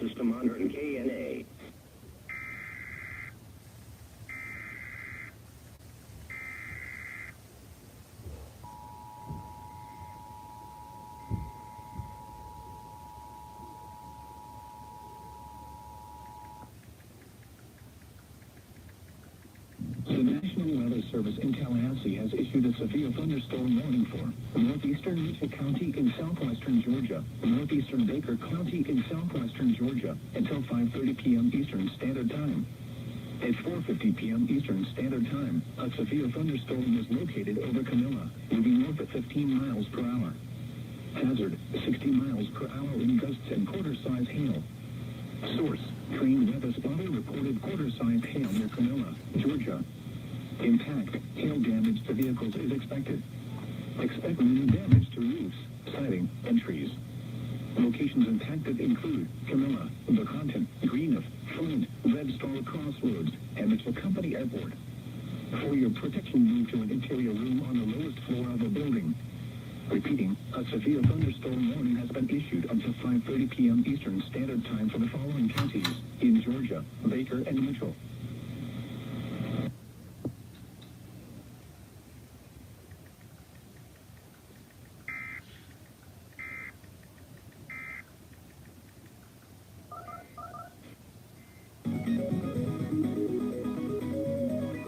system on KNA. The National Weather Service in Tallahassee has issued a severe thunderstorm warning for northeastern Mitchell County in southwestern Georgia, northeastern Baker County in southwestern Georgia, until 5:30 p.m. Eastern Standard Time. At 4:50 p.m. Eastern Standard Time, a severe thunderstorm was located over Camilla, moving north at 15 miles per hour. Hazard, 60 miles per hour in gusts and quarter-size hail. Source, trained weather spotter reported quarter-size hail near Camilla, Georgia. Impact, hail damage to vehicles is expected. Expect minimal damage to roofs, siding, and trees. Locations impacted include Camilla, The Content, Greenup, Flint, Red Star Crossroads, and Mitchell Company Airport. For your protection, move to an interior room on the lowest floor of the building. Repeating, a severe thunderstorm warning has been issued until 5:30 p.m. Eastern Standard Time for the following counties in Georgia, Baker, and Mitchell.